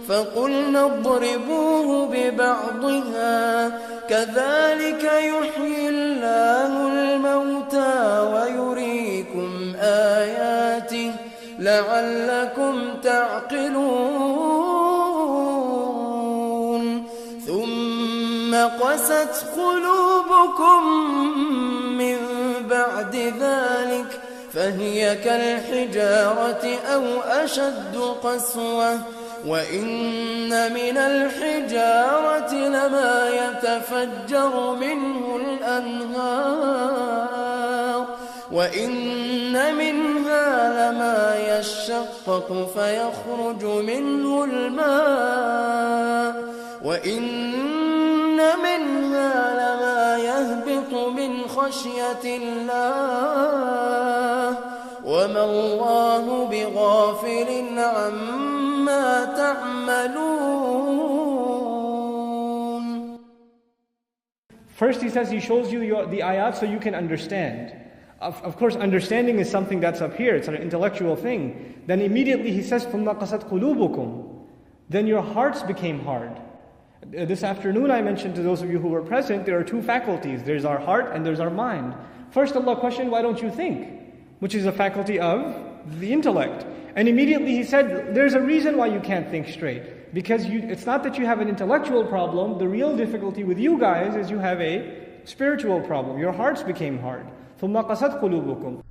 فقلنا اضربوه ببعضها كذلك يحيي الله الموتى ويريكم آياته لعلكم تعقلون ثم قست قلوبكم من بعد ذلك فهي كالحجارة أو أشد قسوة وإن من الحجارة لما يتفجر منه الأنهار وإن منها لما يشقق فيخرج منه الماء وإن منها لما يهبط من خشية الله وما الله بغافل عما تعملون. First he says he shows you the ayat so you can understand. Of course, understanding is something that's up here, it's an intellectual thing. Then immediately he says, ثُمَّ قَسَتْ قُلُوبُكُمْ. Then your hearts became hard. This afternoon I mentioned to those of you who were present, there are two faculties. There's our heart and there's our mind. First Allah questioned, why don't you think? Which is a faculty of the intellect. And immediately he said, there's a reason why you can't think straight. Because it's not that you have an intellectual problem, the real difficulty with you guys is you have a spiritual problem. Your hearts became hard. ثُمَّ قَسَتْ قُلُوبُكُمْ.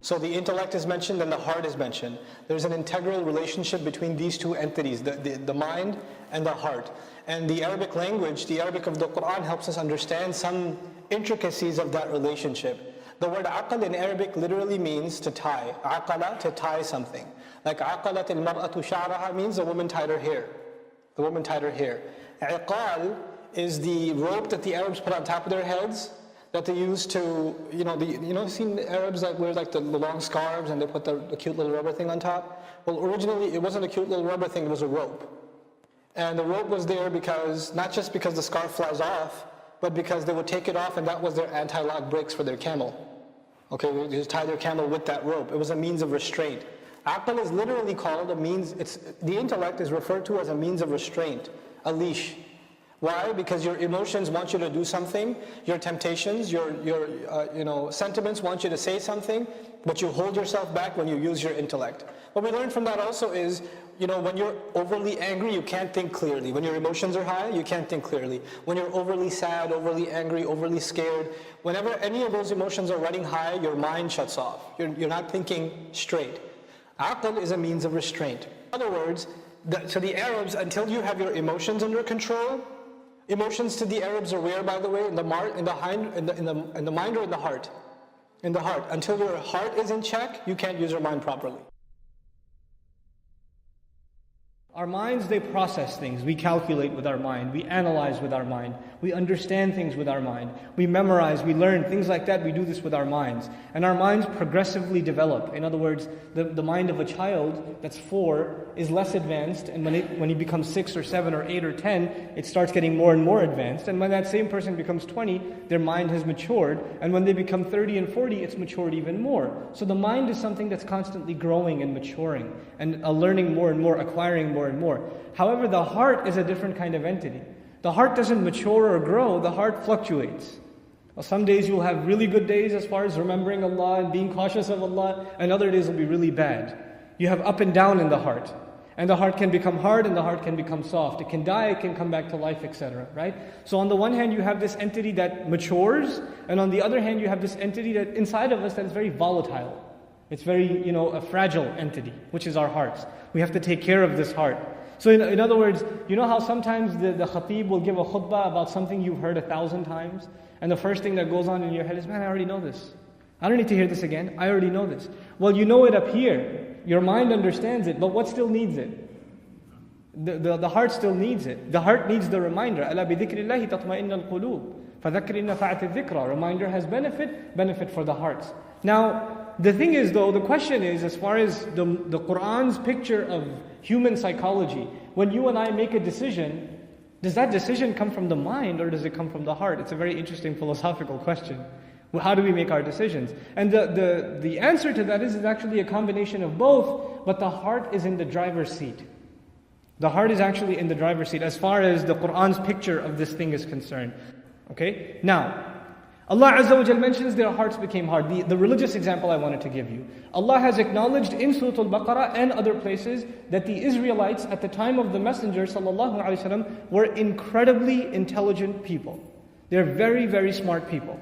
So the intellect is mentioned and the heart is mentioned. There's an integral relationship between these two entities, the mind and the heart. And the Arabic language, the Arabic of the Quran helps us understand some intricacies of that relationship. The word aqal in Arabic literally means to tie. Aqala, to tie something. Like aqalat al-mar'atu sha'raha means a woman tied her hair. The woman tied her hair. Iqal is the rope that the Arabs put on top of their heads that they used to, seen the Arabs that wear like the long scarves and they put the cute little rubber thing on top? Well, originally it wasn't a cute little rubber thing, it was a rope. And the rope was there because, not just because the scarf flies off, but because they would take it off and that was their anti-lock brakes for their camel. Okay, they just tie their camel with that rope. It was a means of restraint. Aql is literally called a means, the intellect is referred to as a means of restraint, a leash. Why? Because your emotions want you to do something, your temptations, your sentiments want you to say something, but you hold yourself back when you use your intellect. What we learned from that also is, when you're overly angry, you can't think clearly. When your emotions are high, you can't think clearly. When you're overly sad, overly angry, overly scared, whenever any of those emotions are running high, your mind shuts off. You're not thinking straight. Aql is a means of restraint. In other words, to the Arabs, until you have your emotions under control, emotions to the Arabs are where, by the way, in the mind or in the heart? In the heart. Until your heart is in check, you can't use your mind properly. Our minds, they process things. We calculate with our mind. We analyze with our mind. We understand things with our mind. We memorize, we learn, things like that. We do this with our minds. And our minds progressively develop. In other words, the mind of a child that's 4 is less advanced. And when he becomes 6 or 7 or 8 or 10, it starts getting more and more advanced. And when that same person becomes 20, their mind has matured. And when they become 30 and 40, it's matured even more. So the mind is something that's constantly growing and maturing. And learning more and more, acquiring more and more. However, the heart is a different kind of entity. The heart doesn't mature or grow, the heart fluctuates. Well, some days you'll have really good days as far as remembering Allah and being cautious of Allah, and other days will be really bad. You have up and down in the heart. And the heart can become hard and the heart can become soft. It can die, it can come back to life, etc. Right? So on the one hand you have this entity that matures, and on the other hand you have this entity that inside of us that is very volatile. It's very, a fragile entity, which is our hearts. We have to take care of this heart. So in other words, you know how sometimes the khatib will give a khutbah about something you've heard 1,000 times, and the first thing that goes on in your head is, man, I already know this. I don't need to hear this again. I already know this. Well, you know it up here. Your mind understands it, but what still needs it? The heart still needs it. The heart needs the reminder. أَلَا بِذِكْرِ اللَّهِ تَطْمَئِنَّ الْقُلُوبِ فَذَكِّرْ إِنَّ فَعَتِ الذِّكْرَى. Reminder has benefit for the hearts. Now, the thing is though, the question is, as far as the Qur'an's picture of human psychology, when you and I make a decision, does that decision come from the mind or does it come from the heart? It's a very interesting philosophical question. Well, how do we make our decisions? And the answer to that is actually a combination of both, but the heart is in the driver's seat. The heart is actually in the driver's seat as far as the Qur'an's picture of this thing is concerned. Okay? Now, Allah Azza wa Jal mentions their hearts became hard. The religious example I wanted to give you. Allah has acknowledged in Surah Al-Baqarah and other places that the Israelites at the time of the Messenger ﷺ were incredibly intelligent people. They're very, very smart people.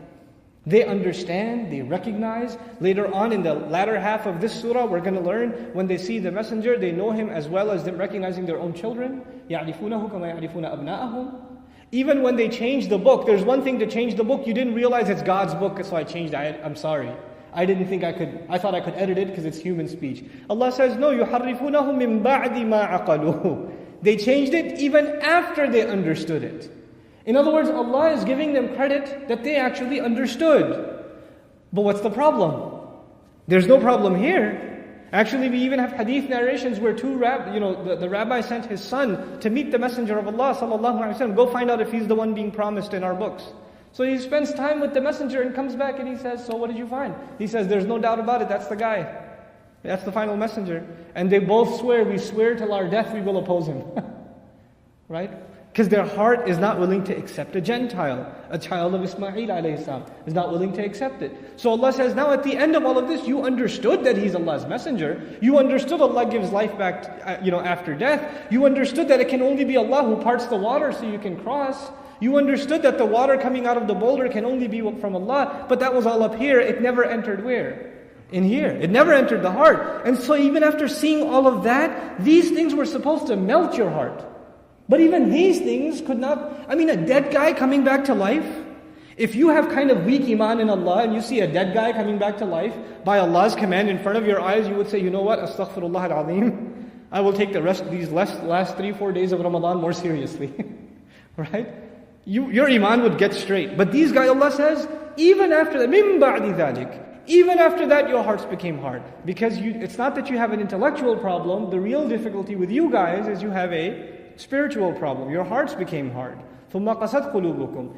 They understand, they recognize. Later on in the latter half of this surah, we're going to learn when they see the messenger, they know him as well as them recognizing their own children. يَعْرِفُونَهُ كَمَا يَعْرِفُونَ أَبْنَاءَهُم. Even when they change the book, there's one thing to change the book. You didn't realize it's God's book, so I changed it. I'm sorry. I thought I could edit it because it's human speech. Allah says, no, يُحَرِّفُونَهُ مِن بَعْدِ مَا عَقَلُوهُ. They changed it even after they understood it. In other words, Allah is giving them credit that they actually understood. But what's the problem? There's no problem here. Actually, we even have hadith narrations where the rabbi sent his son to meet the Messenger of Allah ﷺ. Go find out if he's the one being promised in our books. So he spends time with the Messenger and comes back and he says, so what did you find? He says, there's no doubt about it, that's the guy. That's the final messenger. And they both swear, we swear till our death we will oppose him. Right? Because their heart is not willing to accept a Gentile. A child of Ismail alayhi salam is not willing to accept it. So Allah says, now at the end of all of this, you understood that He's Allah's messenger. You understood Allah gives life back after death. You understood that it can only be Allah who parts the water so you can cross. You understood that the water coming out of the boulder can only be from Allah. But that was all up here. It never entered where? In here. It never entered the heart. And so even after seeing all of that, these things were supposed to melt your heart. But even these things could not, a dead guy coming back to life. If you have kind of weak iman in Allah and you see a dead guy coming back to life by Allah's command in front of your eyes, you would say, you know what, astaghfirullah al-azim. I will take the rest of these last 3-4 days of Ramadan more seriously. Right? Your iman would get straight. But these guys, Allah says, even after that, min ba'di dhalik, even after that your hearts became hard. Because it's not that you have an intellectual problem. The real difficulty with you guys is you have a spiritual problem. Your hearts became hard. ثُمَّ قَسَتْ قُلُوبُكُمْ.